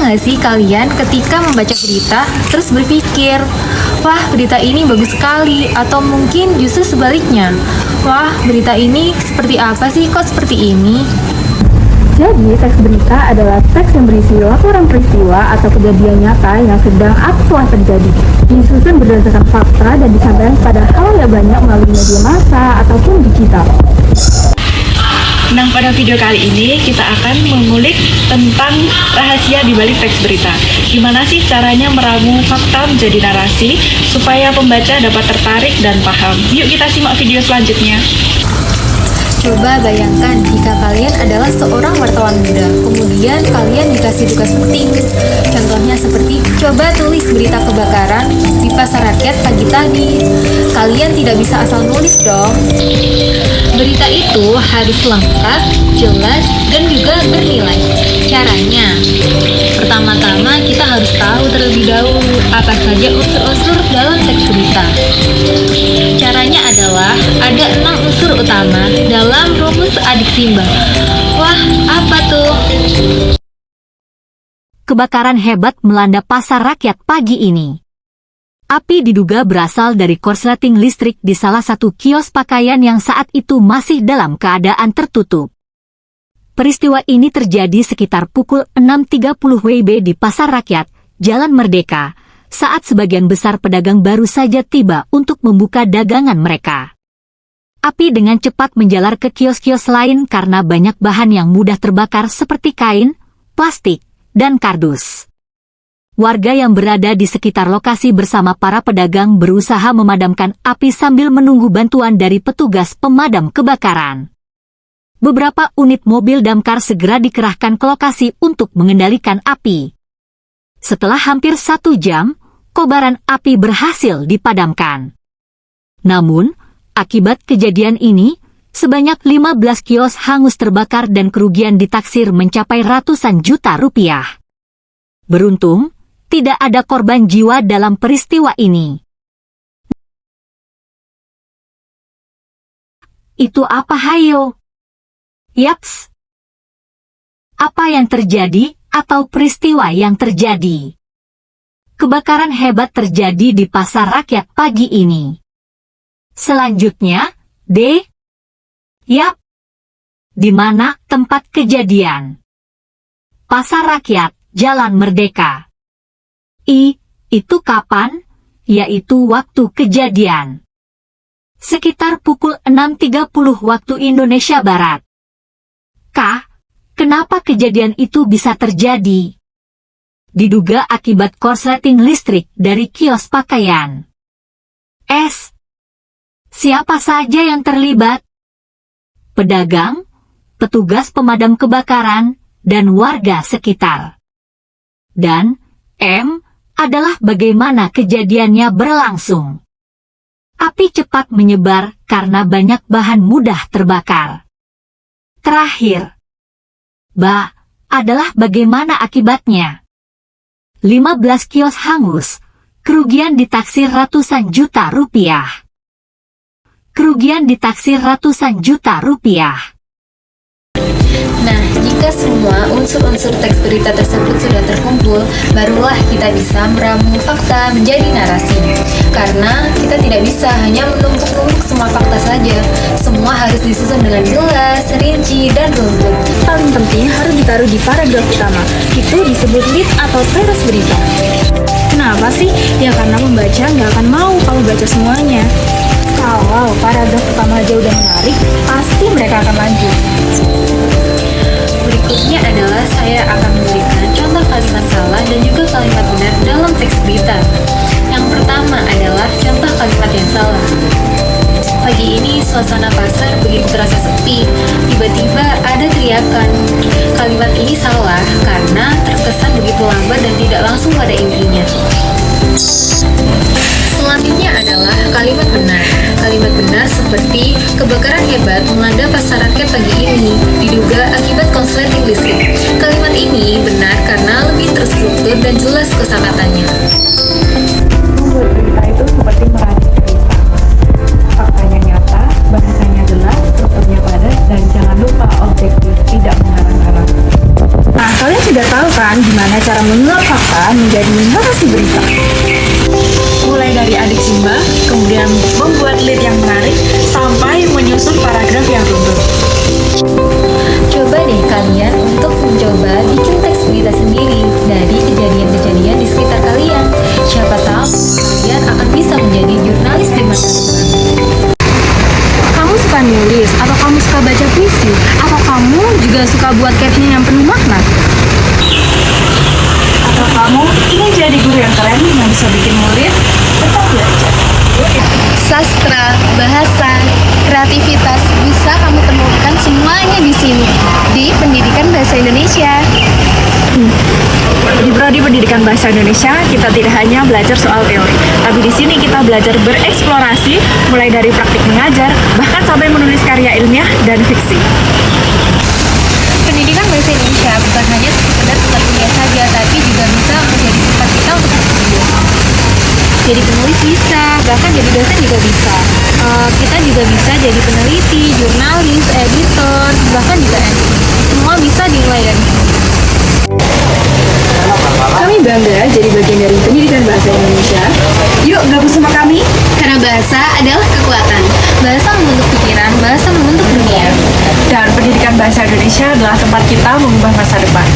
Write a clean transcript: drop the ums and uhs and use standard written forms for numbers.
nggak sih kalian ketika membaca berita terus berpikir, wah berita ini bagus sekali, atau mungkin justru sebaliknya, wah berita ini seperti apa sih kok seperti ini? Jadi, teks berita adalah teks yang berisi laporan peristiwa atau kejadian nyata yang sedang atau telah terjadi. Disusun berdasarkan fakta dan disampaikan pada hal yang banyak melalui media massa ataupun digital. Nah, pada video kali ini kita akan mengulik tentang rahasia di balik teks berita. Gimana sih caranya meramu fakta menjadi narasi supaya pembaca dapat tertarik dan paham? Yuk kita simak video selanjutnya. Coba bayangkan jika kalian adalah seorang wartawan muda, kemudian kalian dikasih tugas penting. Contohnya seperti, coba tulis berita kebakaran di pasar rakyat pagi tadi. Kalian tidak bisa asal nulis dong. Berita itu harus lengkap, jelas, dan juga bernilai. Caranya, pertama-tama kita harus tahu terlebih dahulu apa saja unsur-unsur dalam teks berita. Caranya adalah ada 6 unsur utama dalam rumus adik simbol. Wah, apa tuh? Kebakaran hebat melanda pasar rakyat pagi ini. Api diduga berasal dari korsleting listrik di salah satu kios pakaian yang saat itu masih dalam keadaan tertutup. Peristiwa ini terjadi sekitar pukul 6.30 WIB di Pasar Rakyat, Jalan Merdeka, saat sebagian besar pedagang baru saja tiba untuk membuka dagangan mereka. Api dengan cepat menjalar ke kios-kios lain karena banyak bahan yang mudah terbakar seperti kain, plastik, dan kardus. Warga yang berada di sekitar lokasi bersama para pedagang berusaha memadamkan api sambil menunggu bantuan dari petugas pemadam kebakaran. Beberapa unit mobil damkar segera dikerahkan ke lokasi untuk mengendalikan api. Setelah hampir 1 jam, kobaran api berhasil dipadamkan. Namun, akibat kejadian ini, sebanyak 15 kios hangus terbakar dan kerugian ditaksir mencapai ratusan juta rupiah. Beruntung, tidak ada korban jiwa dalam peristiwa ini. Itu apa hayo? Yaps. Apa yang terjadi atau peristiwa yang terjadi? Kebakaran hebat terjadi di Pasar Rakyat pagi ini. Selanjutnya, D. Yap. Di mana tempat kejadian? Pasar Rakyat, Jalan Merdeka. I. Itu kapan? Yaitu waktu kejadian. Sekitar pukul 6.30 waktu Indonesia Barat. K. Kenapa kejadian itu bisa terjadi? Diduga akibat korsleting listrik dari kios pakaian. S. Siapa saja yang terlibat? Pedagang, petugas pemadam kebakaran, dan warga sekitar. Dan M. adalah bagaimana kejadiannya berlangsung. Api cepat menyebar karena banyak bahan mudah terbakar. Terakhir, B. adalah bagaimana akibatnya. 15 kios hangus, kerugian ditaksir ratusan juta rupiah. Kerugian ditaksir ratusan juta rupiah. Nah, jika semua unsur-unsur teks berita tersebut sudah terkumpul, barulah kita bisa meramu fakta menjadi narasi. Karena kita tidak bisa hanya menumpuk-numpuk semua fakta saja. Semua harus disusun dengan jelas, rinci, dan runtut. Paling penting harus ditaruh di paragraf utama. Itu disebut lead atau teras berita. Kenapa sih? Ya karena pembaca nggak akan mau kalau baca semuanya. Kalau paragraf utama aja udah menarik, pasti mereka akan lanjut. Berikutnya adalah saya akan memberikan contoh kalimat salah dan juga kalimat benar dalam teks berita. Yang pertama adalah contoh kalimat yang salah. Pagi ini suasana pasar begitu terasa sepi. Tiba-tiba ada teriakan. Kalimat ini salah karena terkesan begitu lambat dan tidak langsung pada intinya. Selanjutnya adalah kalimat benar. Kalimat benar seperti kebakaran hebat melanda pasar rakyat pagi ini, diduga akibat korsleting listrik. Kalimat ini benar karena lebih terstruktur dan jelas kosakatanya. Membuat berita itu seperti meracik cerita. Faktanya nyata, bahasanya jelas, strukturnya padat, dan jangan lupa objektif, tidak mengarang-arang. Nah, kalian udah tahu kan gimana cara menyulap fakta menjadi narasi berita? Mulai dari adik simbah, kemudian membuat lead yang menarik, sampai menyusun paragraf yang runtut. Coba deh kalian untuk mencoba bikin teks berita sendiri dari kejadian-kejadian di sekitar kalian. Siapa tahu kalian akan bisa menjadi jurnalis di masa depan. Kamu suka nulis, atau kamu suka baca puisi, atau kamu juga suka buat caption yang penuh makna? Atau kamu ingin jadi guru yang keren yang bisa bikin murid tetap belajar. Sastra, bahasa, kreativitas bisa kamu temukan semuanya di sini di Pendidikan Bahasa Indonesia. Di Prodi Pendidikan Bahasa Indonesia, kita tidak hanya belajar soal teori, tapi di sini kita belajar bereksplorasi, mulai dari praktik mengajar, bahkan sampai menulis karya ilmiah dan fiksi. Pendidikan Bahasa Indonesia bukan hanya sekedar tempat kuliah saja, tapi juga bisa menjadi tempat kita untuk berstudium. Jadi penulis bisa, bahkan jadi dosen juga bisa. Kita juga bisa jadi peneliti, jurnalis, editor, bahkan juga MC. Semua bisa dimulai dari sini. Kami bangga jadi bagian dari Pendidikan Bahasa Indonesia. Yuk gabung sama kami. Karena bahasa adalah kekuatan. Bahasa membentuk pikiran, bahasa membentuk dunia. Dan Pendidikan Bahasa Indonesia adalah tempat kita mengubah masa depan.